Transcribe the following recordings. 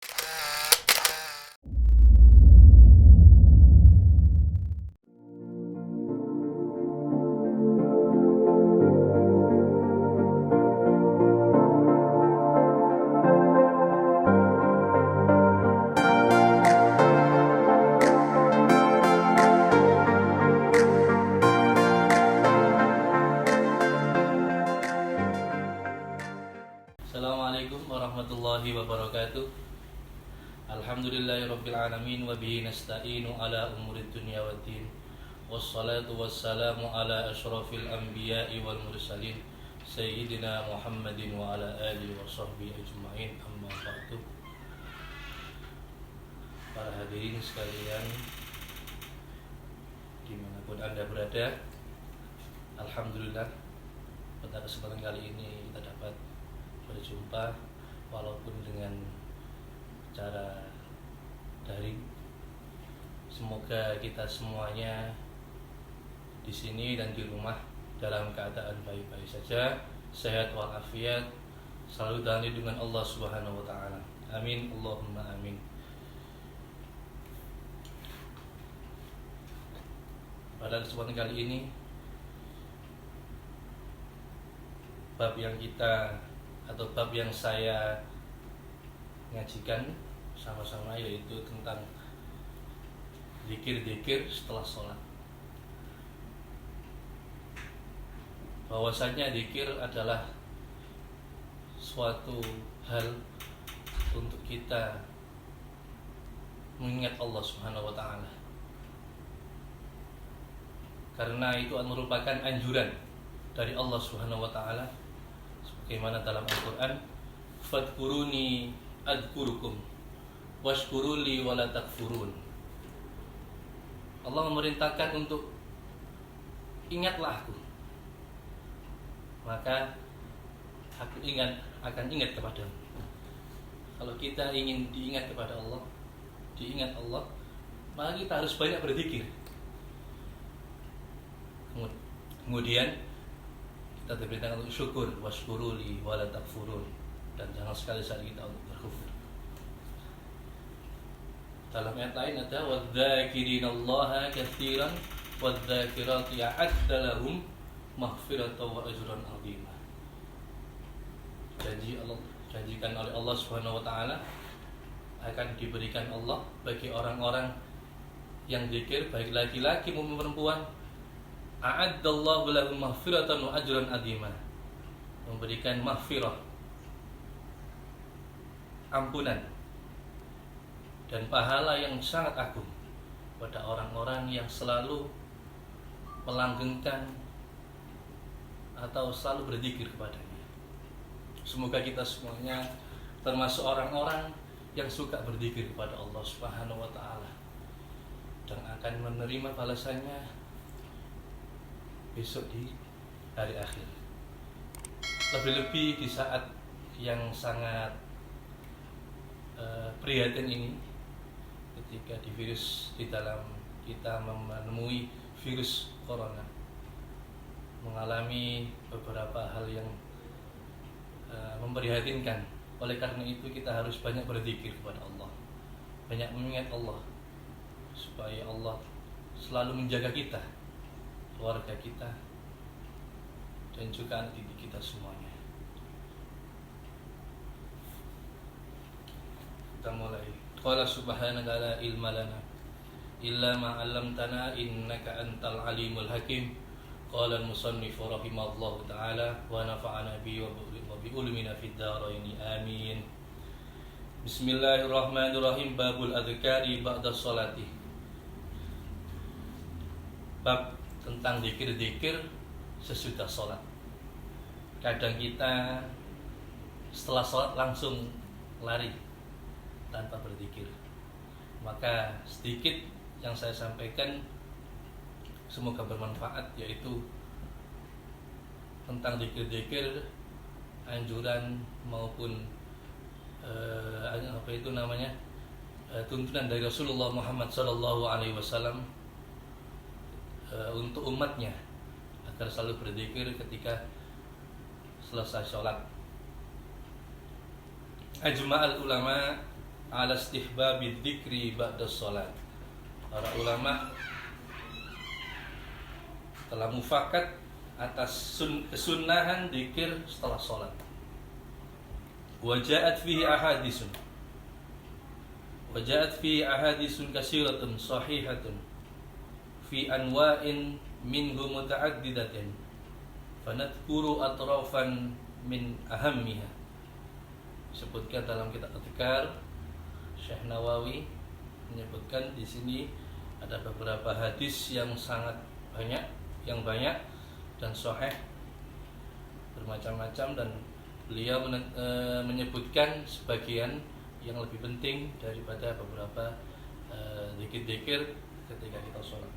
Assalamualaikum warahmatullahi wabarakatuh. Alhamdulillahirabbil alamin wa bihi nasta'inu ala umurid dunya waddin. Wassalatu wassalamu ala asyrafil anbiya'i wal mursalin sayyidina Muhammadin wa ala alihi wa sahbihi ajma'in. Amma ba'du. Para hadirin sekalian, dimanapun Anda berada, alhamdulillah pada kesempatan kali ini kita dapat berjumpa walaupun dengan cara daring. Semoga kita semuanya di sini dan di rumah dalam keadaan baik-baik saja, sehat walafiat, selalu dalam lindungan Allah Subhanahu wa taala. Amin Allahumma amin. Pada kesempatan kali ini bab yang saya ngajikan sama-sama yaitu tentang zikir-zikir setelah sholat. Bahwasanya zikir adalah suatu hal untuk kita mengingat Allah Subhanahu wa taala. Karena itu merupakan anjuran dari Allah Subhanahu wa taala sebagaimana dalam Al-Qur'an, fadkuruni adkurukum washkuruli wala takfurun. Allah memerintahkan untuk ingatlah aku, maka aku akan ingat kepadamu. Kalau kita ingin diingat kepada Allah, diingat Allah, maka kita harus banyak berzikir. Kemudian kita diperintahkan untuk syukur, washkuruli wala takfurun, dan jangan sekali-sekali kita untuk berkufur. Dalam ayat lain ada wadzakirinallaha katsiran wadzakirati a'adda lahum maghfiratan wa ajran 'azima. Janjikan oleh Allah Subhanahu wa taala akan diberikan Allah bagi orang-orang yang zikir, baik laki-laki maupun perempuan, a'addallahu lahum maghfiratan wa ajran 'azima, memberikan maghfirah, ampunan dan pahala yang sangat agung pada orang-orang yang selalu melanggengkan atau selalu berzikir kepadanya. Semoga kita semuanya termasuk orang-orang yang suka berzikir kepada Allah Subhanahu wa taala dan akan menerima balasannya besok di hari akhir. Lebih-lebih di saat yang sangat prihatin ini, ketika di dalam kita menemui virus corona, mengalami beberapa hal yang memprihatinkan. Oleh karena itu kita harus banyak berzikir kepada Allah, banyak mengingat Allah, supaya Allah selalu menjaga kita, keluarga kita, dan juga anak didik kita semuanya. Kita mulai. Qala subhanaka la ilma lana illa ma 'allamtana innaka antal alimul hakim. Qala al-musannif rahimahullahu ta'ala wa nafa'ana bi wa bi ulumina fid dharain amin. Bismillahirrahmanirrahim. Babul adhkari ba'da sholati. Bab tentang zikir-zikir sesudah sholat. Kadang kita setelah sholat langsung lari tanpa berzikir. Maka sedikit yang saya sampaikan semoga bermanfaat, yaitu tentang zikir-zikir, anjuran maupun tuntunan dari Rasulullah Muhammad SAW untuk umatnya agar selalu berzikir ketika selesai sholat. Ajma'al ulama ala istihbabi dzikri ba'da shalat. Para ulama telah mufakat atas kesunahan dzikir setelah salat. Wa ja'at fihi ahaditsun. Wa ja'at fihi ahaditsun katsiratun sahihatun fi anwa'in minhu muta'addidatin. Fanadhkuru atrafan min ahammiha. Disebutkan dalam kitab Adhkar, Syekh Nawawi menyebutkan di sini ada beberapa hadis yang sangat banyak, dan sahih bermacam-macam, dan beliau menyebutkan sebagian yang lebih penting daripada beberapa zikir-zikir ketika kita sholat.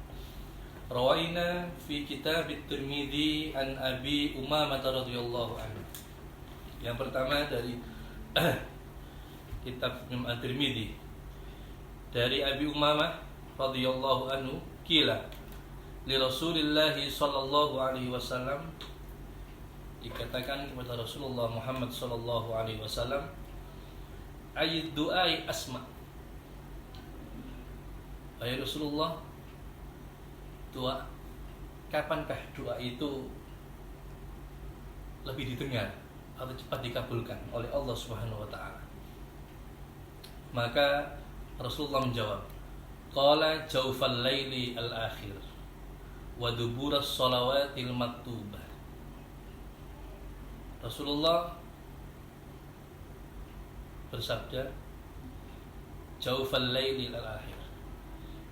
Rawaina fi kitab At-Tirmidzi an Abi Umamah radhiyallahu anhu. Yang pertama dari kitab Imam At-Tirmidzi dari Abi Umamah radhiyallahu anhu, qila li Rasulillah sallallahu alaihi wasallam, dikatakan kepada Rasulullah Muhammad sallallahu alaihi wasallam, ayyid du'ai asma. Wahai Rasulullah, doa, kapankah doa itu lebih didengar atau cepat dikabulkan oleh Allah Subhanahu wa taala? Maka Rasulullah menjawab, qala jawfal laili al-akhir wa duburas shalawatil maktubah. Rasulullah bersabda, jawfal laili al-akhir,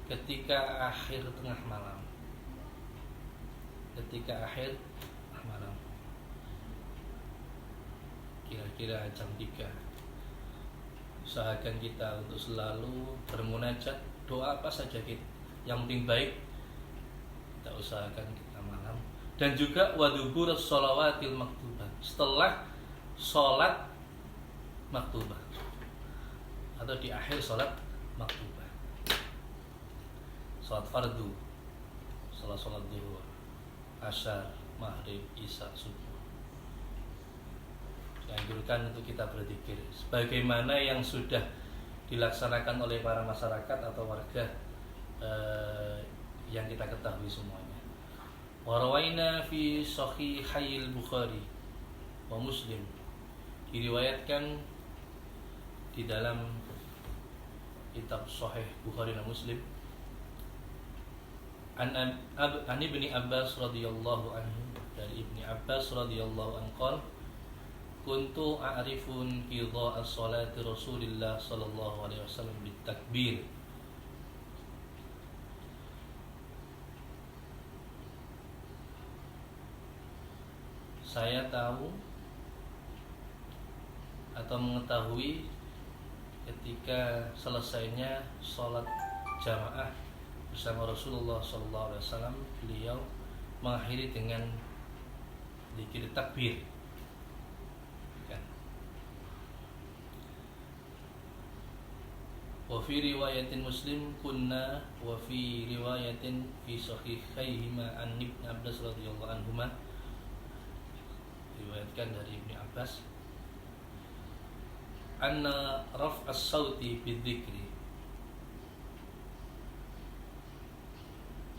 ketika akhir tengah malam. Ketika akhir malam, kira-kira jam 3, usahakan kita untuk selalu bermunajat, doa apa saja kita, yang penting baik, kita usahakan kita malam. Dan juga wadubur sholawatil maktubah, setelah sholat maktubah atau di akhir sholat maktubah, sholat fardu, sholat zuhur, asar, maghrib, isya, subuh, dianjurkan untuk kita berzikir sebagaimana yang sudah dilaksanakan oleh para masyarakat atau warga yang kita ketahui semuanya. Wa rawaina fi sahihil Bukhari wa Muslim, diriwayatkan di dalam kitab Sahih Bukhari dan Muslim, an Ibni Abbas radhiyallahu anhu, dari Ibni Abbas radhiyallahu anhu qala, kuntu a'rifun qidha as-salati Rasulillah sallallahu alaihi wasallam bitakbir. Saya tahu atau mengetahui ketika selesainya sholat jamaah bersama Rasulullah sallallahu alaihi wasallam, beliau mengakhiri dengan zikir takbir. Wa fi riwayatin Muslim kunna, wa fi riwayatin fi sahihaihima an Ibnu Abbas radhiyallahu anhuma, diriwayatkan dari Ibnu Abbas, anna raf'as sauti bidzikri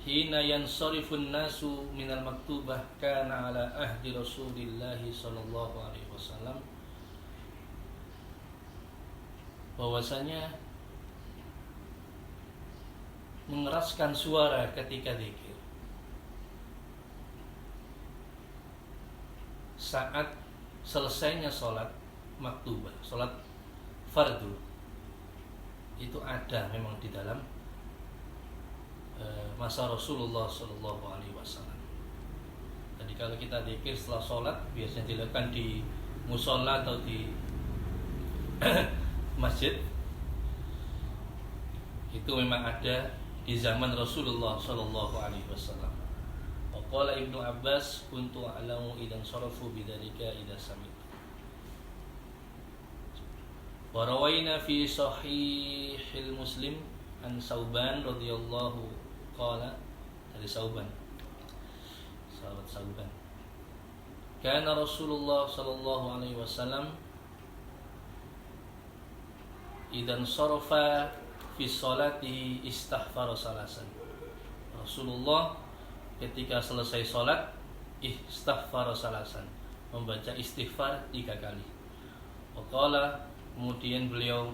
hina yansarifun nasu minal maktubah kana ala ahdi Rasulillah sallallahu alaihi wasallam, bahwasanya mengeraskan suara ketika zikir saat selesainya sholat maktubah, sholat fardu, itu ada memang di dalam masa Rasulullah Sallallahu Alaihi Wasallam. Jadi kalau kita zikir setelah sholat, biasanya dilakukan di musola atau di masjid, itu memang ada di zaman Rasulullah Sallallahu Alaihi Wasallam. Qala Ibnu Abbas kuntu a'lamu idan sarafu bidzalika idza sami'tu. Wa rawaina fi sahihil Muslim an Sauban radhiyallahu qala, dari Sauban, sahabat Sauban, kana Rasulullah sallallahu alaihi wasallam idan sarafa fi sholati istaghfara salasan. Rasulullah ketika selesai sholat istaghfara salasan, membaca istighfar 3 kali. Waqala, kemudian beliau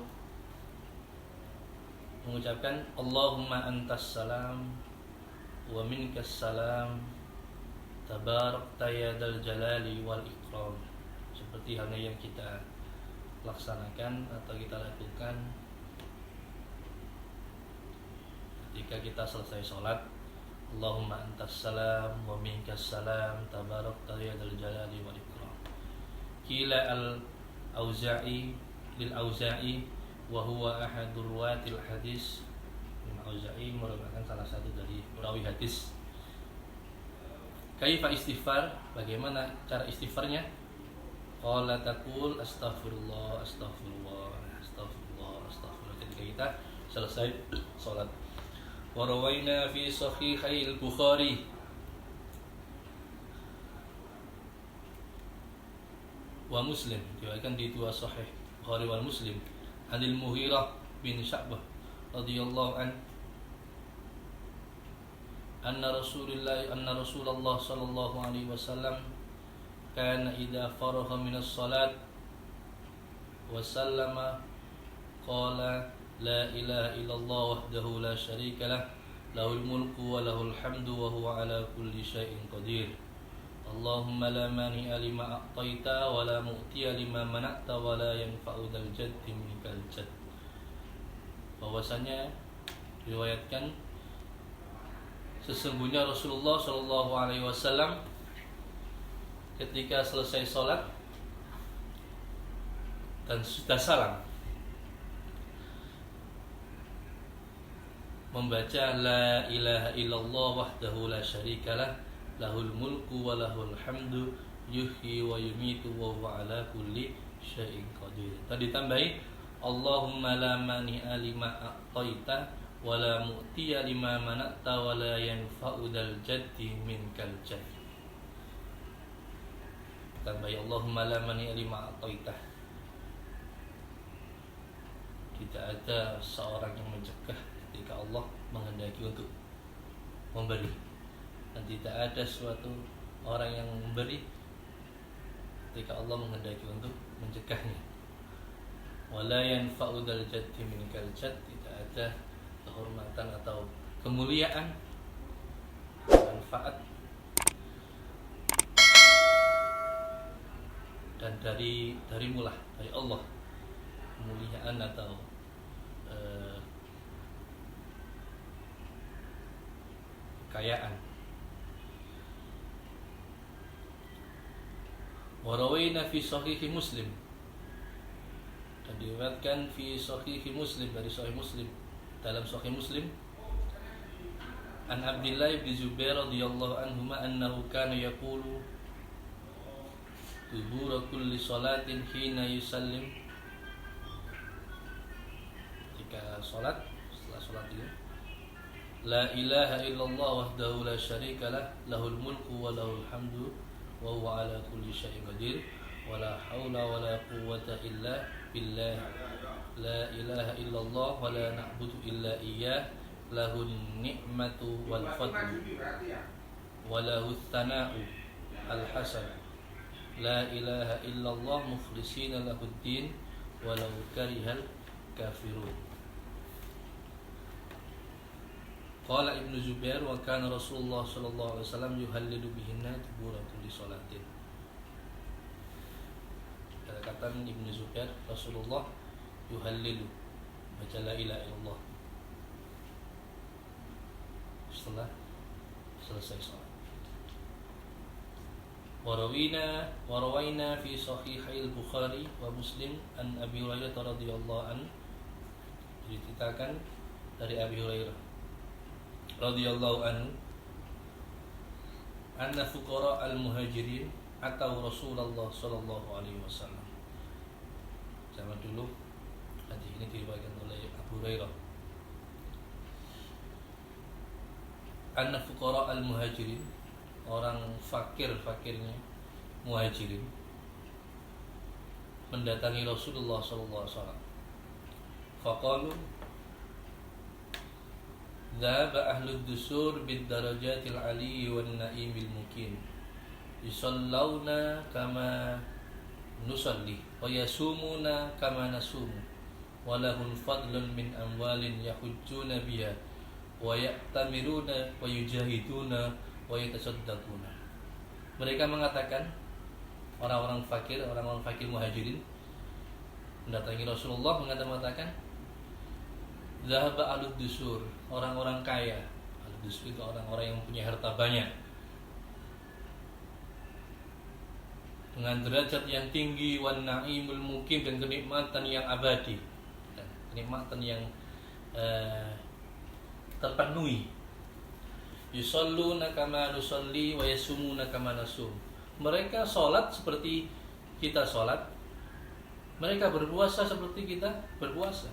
mengucapkan Allahumma antas salam wa minkas salam tabarakta ya dzal jalali wal ikram. Seperti halnya yang kita laksanakan atau kita lakukan ketika kita selesai sholat. Allahumma antas salam wa minkas salam tabarakta ya dzal jalali wal ikram. Qila al-Auza'i lil Auza'i wa huwa ahadur ruwatil hadis. Auza'i merupakan salah satu dari perawi hadis. Kaifa istighfar? Bagaimana cara istighfarnya? Qala taqul astaghfirullah astaghfirullah astaghfirullah astaghfirullah ketika kita selesai salat. Wa rawaina fi sahihil Bukhari wa Muslim, diriwayatkan di dua sahih Bukhari wal Muslim, Anil Mughirah bin Sya'bah radhiyallahu an anna Rasulullah sallallahu alaihi wasallam kana idza faragha minas salat wa sallama qala la ilaha illallah wahdahu la syarika lah lahul mulku wa lahul hamdu wa huwa ala kulli syai'in qadir. Allahumma la mani'a lima a'taita wa la mu'tiya lima mana'ta wa la yanfa'u dzal jaddi minkal jadd. Bahwasanya diriwayatkan sesungguhnya Rasulullah sallallahu alaihi wasallam ketika selesai sholat dan sudah salam membaca la ilaha illallah wahdahu la syarikalah lahul mulku wa lahul hamdu yuhyi wa yumitu wa huwa ala kulli syai'in qadir. Tadi tambahi Allahumma la mani'a lima a'taita wa la mu'tiya lima mana'ta wa la yanfa'u dzal jaddi minkal jadd. Tambahi Allahumma la mani'a lima a'taita. Tidak ada seorang yang mencegah ketika Allah menghendaki untuk memberi, dan tidak ada suatu orang yang memberi ketika Allah menghendaki untuk mencegahnya. Wala yanfa'u dzal jaddi minkal jadd, tidak ada kehormatan atau kemuliaan, manfaat dan darimulah, dari Allah, kemuliaan atau kekayaan. Warawina fi sahihi Muslim, dan diriwayatkan fi sahihi Muslim, dari sahih Muslim, dalam sahih Muslim, an Abdullah bin Zubair radhiyallahu anhuma annahu kana yaqulu dubura kulli salatin hina yusallim. Jika salat, setelah salat itu, la ilaha illallah wahdahu la syarikalah lahul mulku wa lahul hamdu wa huwa ala kulli syai'in qadir wa la haula wa la quwwata illa billah la ilaha illallah wa la na'budu illa iyyah lahun ni'matu wal fadlu wa lahu thana'u al hasan la ilaha illallah mukhlishina lahud din walau karihal kafirun. Qala Ibnu Zubair wa kana Rasulullah sallallahu alaihi wasallam yuhallilu bihinna dubura kulli salatin. Kata Ibnu Zubair, Rasulullah yuhallilu, baca la ilaha illallah setelah selesai salat. Warawina fi sahihil Bukhari wa Muslim an Abi Hurairah radhiyallahu an, diceritakan dari Abi Hurairah radhiyallahu anhu anna fuqara al-muhajirin atau Rasulullah sallallahu alaihi wasallam. Zaman dulu hadis ini diriwayatkan oleh Abu Hurairah. Anna fuqara al-muhajirin, orang fakirnya muhajirin, mendatangi Rasulullah sallallahu alaihi wasallam. faqalu dhahaba ahlud dusur bid darajatil ali wan naimil mukin yusallawna kama nusalli wa yasumuna kama nasumu wa lahum fadlun min amwalin yahujjuna biha wa ya'tamiruna wa yujahiduna wa yatasaddaquna. Mereka mengatakan, orang-orang fakir muhajirin mendatangi Rasulullah mengatakan, zahaba alud dusur, orang-orang kaya. Alud dusur itu orang-orang yang punya harta banyak, dengan derajat yang tinggi, wan naimul mukim, dan kenikmatan yang abadi, kenikmatan yang terpenuhi. Yusalluna kama nusalli wa yasumuna kama nasum. Mereka sholat seperti kita sholat, mereka berpuasa seperti kita berpuasa.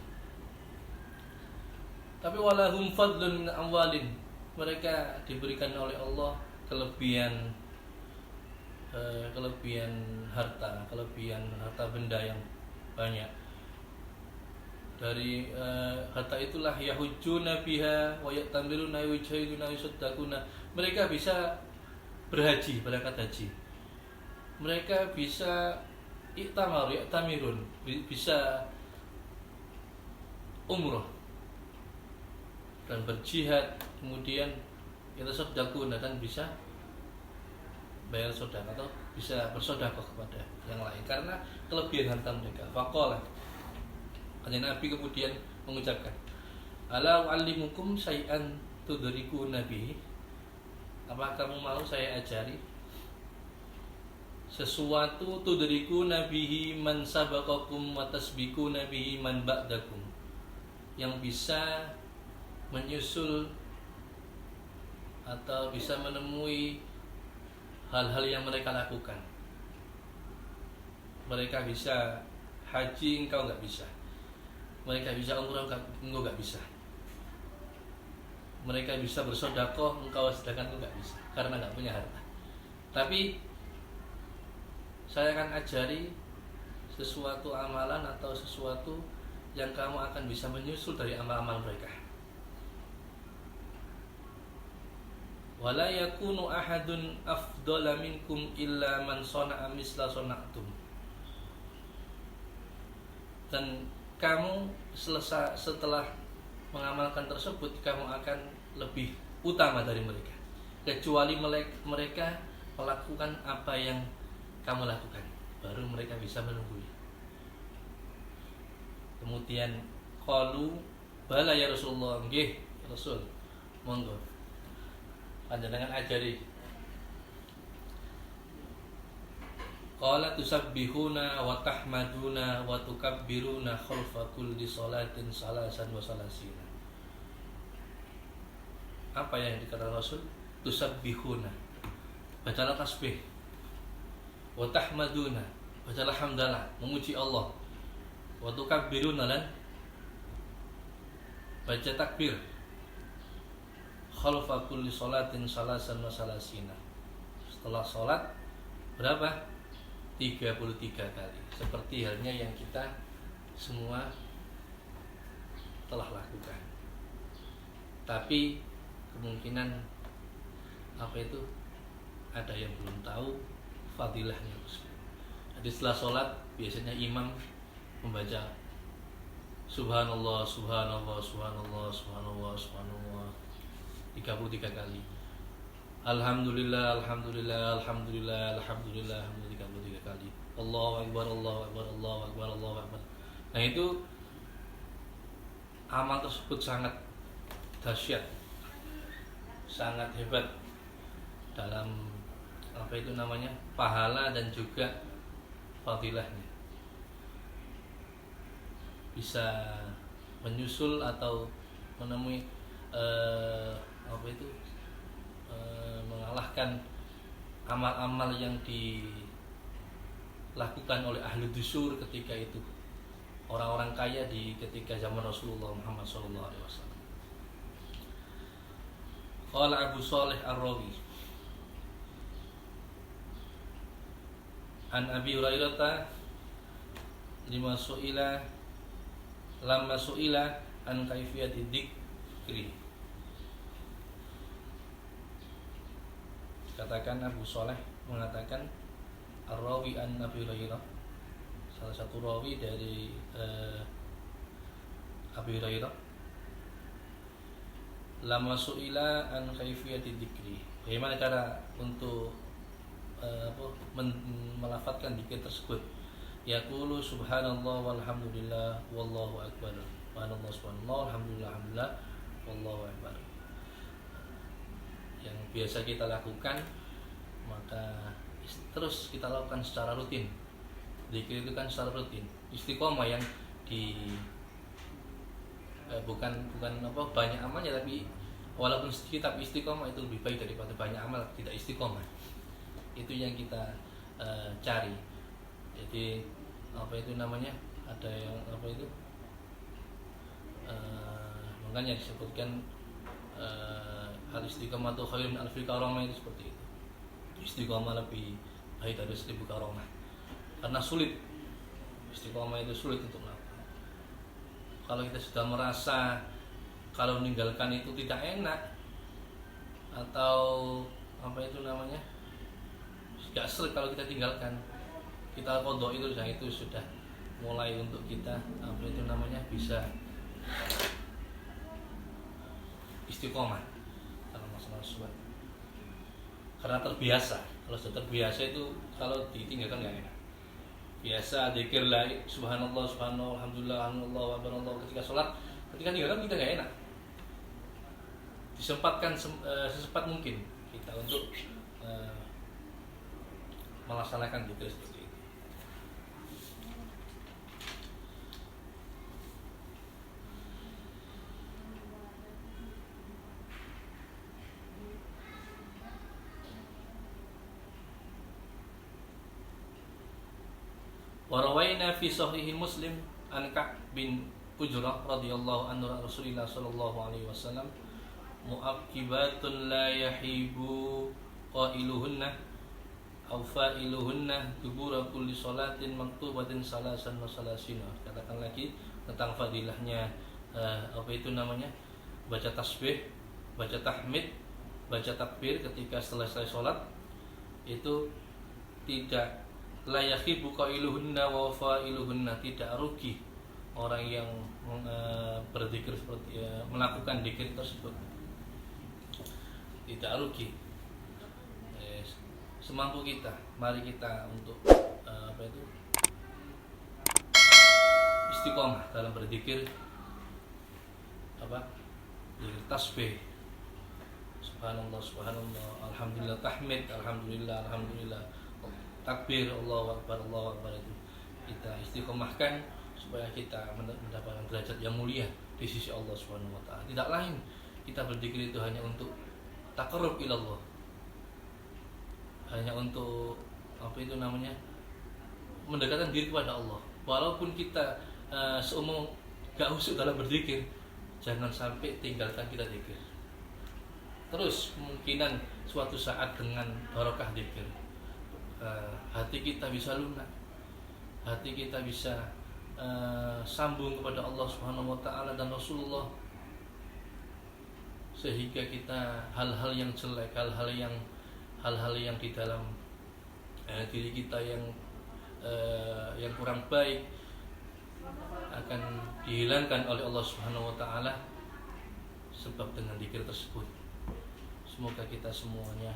Tapi walahum fadlun min amwalin, mereka diberikan oleh Allah kelebihan harta benda yang banyak. Dari harta itulah yahujjuna biha wa ya'tamiruna wa yujahiduna wa yusaddaquna. Mereka bisa berhaji, berangkat haji. Mereka bisa ya'tamirun, bisa umroh dan berjihad, kemudian yatasaddaquna, dan bisa bayar sedekah atau bisa bersedekah kepada yang lain karena kelebihan harta mereka. Faqala, Kanjeng Nabi kemudian mengucapkan, ala u'allimukum syai'an tudrikuna bihi. Apakah kamu mau saya ajari sesuatu tudrikuna bihi man sabaqakum wa tasbiquna bihi man ba'dakum, yang bisa menyusul atau bisa menemui hal-hal yang mereka lakukan. Mereka bisa haji, engkau nggak bisa. Mereka bisa umrah, engkau nggak bisa. Mereka bisa bersedekah, engkau sedekah nggak bisa karena nggak punya harta. Tapi saya akan ajari sesuatu amalan atau sesuatu yang kamu akan bisa menyusul dari amal-amal mereka. Wala yakunu ahadun afdala minkum illa man sana'a misla sana'tum. Dan kamu setelah mengamalkan tersebut, kamu akan lebih utama dari mereka, kecuali mereka melakukan apa yang kamu lakukan, baru mereka bisa menunggui. Kemudian qalu bala ya Rasulullah, nggih Rasul, monggo panjenengan ajari. Qala tusabbihuna wa tahmaduna wa tukabbiruna khalfa kulli salatin salasan wa salasina. Apa yang dikatakan Rasul? Tusabbihuna, bacalah tasbih. Wa tahmaduna, bacalah hamdalah, memuji Allah. Wa tukabbiruna, dan baca takbir. Khalfa kulli salatin salasan wa salasina. Setelah salat berapa? 33 kali. Seperti halnya yang kita semua telah lakukan. Tapi kemungkinan apa itu, ada yang belum tahu fadilahnya. Jadi setelah sholat biasanya imam membaca Subhanallah, Subhanallah, Subhanallah, Subhanallah, Subhanallah 33 kali. Alhamdulillah, Alhamdulillah, Alhamdulillah, Alhamdulillah, 33 kali. Allahu Akbar, Allahu Akbar, Allahu Akbar, Allahu Akbar. Nah itu amal tersebut sangat dahsyat, sangat hebat dalam apa itu namanya, pahala dan juga fadilahnya. Bisa menyusul atau menemui mengalahkan amal-amal yang dilakukan oleh ahli dusur ketika itu, orang-orang kaya ketika zaman Rasulullah Muhammad SAW. Qala Abu Salih Ar-Rawi an Abi Hurairah lima su'ila lamma su'ila an kaifiyati dzikri. Katakan Abu Shalih mengatakan ar-rawi an Abi Hurairah, salah satu rawi dari Abi Hurairah, lamma su'ila an kaifiyati dzikri. Bagaimana cara untuk melafadzkan zikir tersebut? Yaqulu subhanallah walhamdulillah wallahu akbar. Subhanallah subhanallah alhamdulillah alhamdulillah wallahu akbar. Yang biasa kita lakukan, maka terus kita lakukan secara rutin. Zikir itu kan secara rutin. Istiqomah yang bukan banyak amalnya, tapi walaupun sedikit tapi istiqomah itu lebih baik daripada banyak amal tidak istiqomah. Itu yang kita cari. Jadi ada yang makanya disebutkan al istiqomah itu khairun min alfi karamah, itu seperti itu. Istiqomah lebih baik dari 1000 karamah. Karena sulit, istiqomah itu sulit untuk melakukan. Kalau kita sudah merasa kalau meninggalkan itu tidak enak, atau gak seru kalau kita tinggalkan, kita qadha itu sudah mulai untuk kita bisa istiqomah dalam masalah sholat. Karena terbiasa. Kalau sudah terbiasa itu kalau ditinggalkan nggak enak. Biasa zikir la subhanallah subhanallah alhamdulillah alhamdulillah wa ketika sholat, ketika tinggalkan kita nggak enak. Disempatkan secepat mungkin kita untuk melaksanakan zikir seperti itu. Warawaina fi sahih Muslim an Ka'b bin Ujrah radhiyallahu anhu Rasulullah sallallahu alaihi wasallam mu'aqibatun la yahibu qailuhunna aw fa'iluhunna dubura kulli salatin maktubatin salasan wa salasina. Katakan lagi tentang fadilahnya baca tasbih, baca tahmid, baca takbir ketika selesai salat. Itu tidak la yakhibu qailuhunna wa fa'iluhunna, tidak rugi orang yang berzikir seperti melakukan zikir tersebut, tidak rugi. Semampu kita, mari kita untuk istiqomah dalam berzikir, zikir tasbih, subhanallah subhanallah alhamdulillah, tahmid alhamdulillah alhamdulillah, takbir Allahu akbar itu kita istiqomahkan supaya kita mendapatkan derajat yang mulia di sisi Allah Subhanahu wa taala. Tidak lain, kita berzikir itu hanya untuk taqarrub ilallah, hanya untuk mendekatkan diri kepada Allah. Walaupun kita seumur gak usuk dalam berzikir, jangan sampai tinggalkan kita zikir. Terus kemungkinan suatu saat dengan barokah zikir, hati kita bisa lunak, hati kita bisa sambung kepada Allah Subhanahu wa taala dan Rasulullah, sehingga kita hal-hal yang jelek, hal-hal yang di dalam diri kita yang kurang baik akan dihilangkan oleh Allah Subhanahu wa taala sebab dengan zikir tersebut. Semoga kita semuanya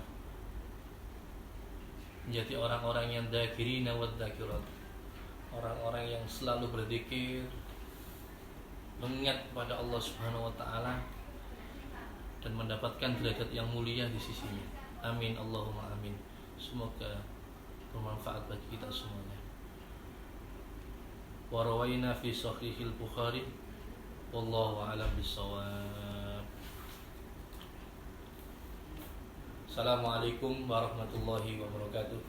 menjadi orang-orang yang dzakirina wa dzakirat, orang-orang yang selalu berzikir, mengingat kepada Allah Subhanahu wa taala dan mendapatkan derajat yang mulia di sisinya. Amin Allahumma amin. Semoga bermanfaat bagi kita semuanya. Wa rawaina fi sahihil Bukhari wallahu a'lam bissawab. Assalamualaikum warahmatullahi wabarakatuh.